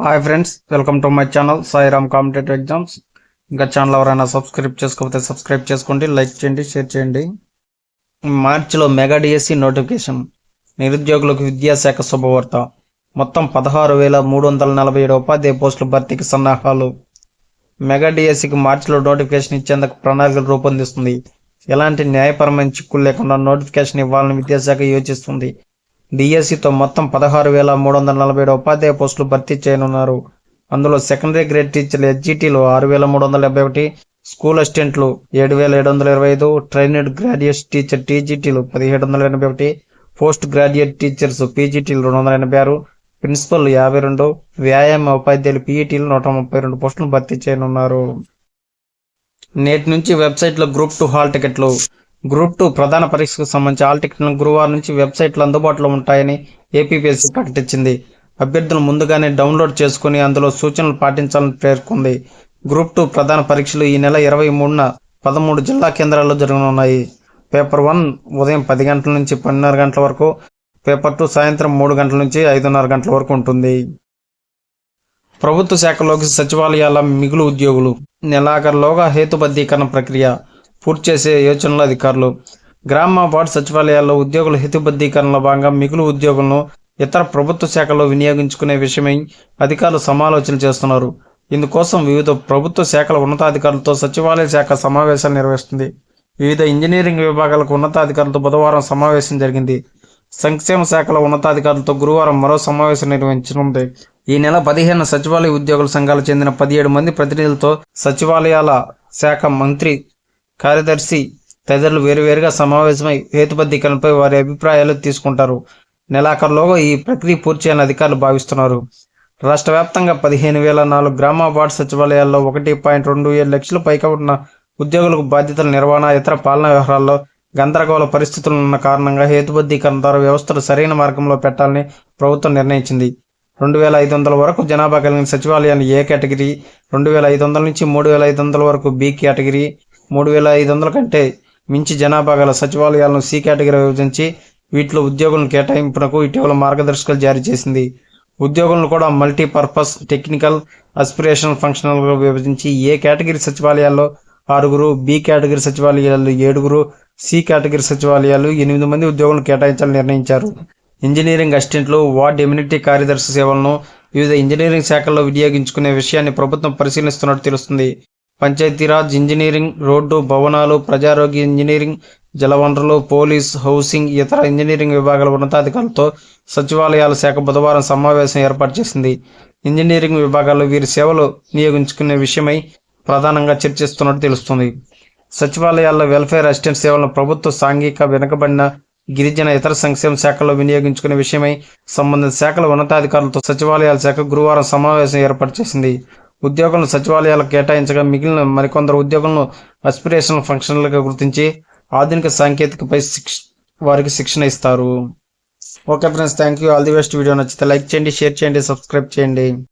Hi friends, welcome to my channel Sairam competitive exams. ఇంకా channel ఎవరైనా subscribe చేసుకోకపోతే subscribe చేసుకోండి, లైక్ చేయండి, షేర్ చేయండి. మార్చిలో మెగా డిఎస్సి నోటిఫికేషన్. నిరుద్యోగులకు విద్యాశాఖ శుభవార్త. మొత్తం 16,347 ఉపాధ్యాయ పోస్టుల భర్తీకి సన్నాహాలు. మెగా డిఎస్సికి మార్చిలో నోటిఫికేషన్ ఇచ్చేందుకు ప్రణాళికలు రూపొందిస్తుంది. ఎలాంటి న్యాయపరమైన చిక్కులు లేకుండా నోటిఫికేషన్ ఇవ్వాలని విద్యాశాఖ యోచిస్తుంది. డిఎస్సితో మొత్తం 16,347 ఉపాధ్యాయ పోస్టులు భర్తీ చేయనున్నారు. అందులో సెకండరీ గ్రేడ్ టీచర్లు ఎస్జిటిలు 6,371, స్కూల్ అసిస్టెంట్లు 7,725, ట్రైనడ్ గ్రాడ్యుయేట్ టీచర్ టీజీటీలు 1,781, పోస్ట్ గ్రాడ్యుయేట్ టీచర్స్ పీజీటీలు 286, ప్రిన్సిపల్ 52, వ్యాయామ ఉపాధ్యాయులు పీఈటీలు 132 పోస్టులు భర్తీ చేయనున్నారు. నేటి నుంచి వెబ్సైట్లో గ్రూప్ 2 హాల్ టికెట్లు. గ్రూప్ 2 ప్రధాన పరీక్షకు సంబంధించి హాల్ టికెట్లను గురువారం నుంచి వెబ్సైట్లో అందుబాటులో ఉంటాయని ఏపీపీఎస్సీ ప్రకటించింది. అభ్యర్థులు ముందుగానే డౌన్లోడ్ చేసుకుని అందులో సూచనలు పాటించాలని పేర్కొంది. గ్రూప్ 2 ప్రధాన పరీక్షలు ఈ నెల 23న 13 జిల్లా కేంద్రాల్లో జరగనున్నాయి. పేపర్ 1 ఉదయం 10 గంటల నుంచి 12:30 గంటల వరకు, పేపర్ 2 సాయంత్రం 3 గంటల నుంచి 5:30 గంటల వరకు ఉంటుంది. ప్రభుత్వ శాఖలోకి సచివాలయాల మిగులు ఉద్యోగులు. నెలాఖరులోగా హేతుబద్ధీకరణ ప్రక్రియ పూర్తి చేసే యోచనలో అధికారులు. గ్రామ వార్డు సచివాలయాల్లో ఉద్యోగుల హేతుబద్ధీకరణలో భాగంగా మిగులు ఉద్యోగులను ఇతర ప్రభుత్వ శాఖల్లో వినియోగించుకునే విషయమై అధికారులు సమాలోచనలు చేస్తున్నారు. ఇందుకోసం వివిధ ప్రభుత్వ శాఖల ఉన్నతాధికారులతో సచివాలయ శాఖ సమావేశాలు నిర్వహిస్తుంది. వివిధ ఇంజనీరింగ్ విభాగాలకు ఉన్నతాధికారులతో బుధవారం సమావేశం జరిగింది. సంక్షేమ శాఖల ఉన్నతాధికారులతో గురువారం మరో సమావేశం నిర్వహించనుంది. ఈ నెల 15న సచివాలయ ఉద్యోగుల సంఘాలకు చెందిన 17 మంది ప్రతినిధులతో సచివాలయాల శాఖ మంత్రి, కార్యదర్శి తదితరులు వేరువేరుగా సమావేశమై హేతుబద్ధీకరణపై వారి అభిప్రాయాలు తీసుకుంటారు. నెలాఖరులోగా ఈ ప్రక్రియ పూర్తి చేయాలని అధికారులు భావిస్తున్నారు. రాష్ట్ర వ్యాప్తంగా 15,004 గ్రామ వార్డు సచివాలయాల్లో 1.27 లక్షల పైగా ఉన్న ఉద్యోగులకు బాధ్యతల నిర్వహణ, ఇతర పాలనా వ్యవహారాల్లో గందరగోళ పరిస్థితులు ఉన్న కారణంగా హేతుబద్ధీకరణ ద్వారా వ్యవస్థలు సరైన మార్గంలో పెట్టాలని ప్రభుత్వం నిర్ణయించింది. 2,500 వరకు జనాభా కలిగిన సచివాలయాన్ని ఏ కేటగిరీ, 2,500 నుంచి 3,500 వరకు బి కేటగిరీ, 3,500 కంటే మించి జనాభా గల సచివాలయాలను సి కేటగిరీ విభజించి వీటిలో ఉద్యోగులను కేటాయింపునకు ఇటీవల మార్గదర్శకాలు జారీ చేసింది. ఉద్యోగులను కూడా మల్టీపర్పస్, టెక్నికల్, అస్పిరేషనల్, ఫంక్షనల్గా విభజించి ఏ కేటగిరీ సచివాలయాల్లో 6, బి కేటగిరీ సచివాలయాలు 7, సి కేటగిరీ సచివాలయాలు 8 మంది ఉద్యోగులను కేటాయించాలని నిర్ణయించారు. ఇంజనీరింగ్ అసిస్టెంట్లు, వార్డ్ ఎమ్యూనిటీ కార్యదర్శి సేవలను వివిధ ఇంజనీరింగ్ శాఖల్లో వినియోగించుకునే విషయాన్ని ప్రభుత్వం పరిశీలిస్తున్నట్టు తెలుస్తుంది. పంచాయతీరాజ్ ఇంజనీరింగ్, రోడ్డు, భవనాలు, ప్రజారోగ్య ఇంజనీరింగ్, జలవనరులు, పోలీస్, హౌసింగ్, ఇతర ఇంజనీరింగ్ విభాగాల ఉన్నతాధికారులతో సచివాలయాల శాఖ బుధవారం సమావేశం ఏర్పాటు చేసింది. ఇంజనీరింగ్ విభాగాల్లో వీరి సేవలు వినియోగించుకునే విషయమై ప్రధానంగా చర్చిస్తున్నట్టు తెలుస్తుంది. సచివాలయాల్లో వెల్ఫేర్ అసిస్టెంట్ సేవలను ప్రభుత్వ సాంఘిక వెనుకబడిన, గిరిజన, ఇతర సంక్షేమ శాఖల్లో వినియోగించుకునే విషయమై సంబంధిత శాఖల ఉన్నతాధికారులతో సచివాలయాల శాఖ గురువారం సమావేశం ఏర్పాటు చేసింది. ఉద్యోగులను సచివాలయాలకు కేటాయించగా మిగిలిన మరికొందరు ఉద్యోగులను అస్పిరేషనల్ ఫంక్షన్లుగా గుర్తించి ఆధునిక సాంకేతికపై వారికి శిక్షణ ఇస్తారు. Okay friends, thank you. All the best. Video నచ్చితే లైక్ చేయండి, షేర్ చేయండి, సబ్స్క్రైబ్ చేయండి.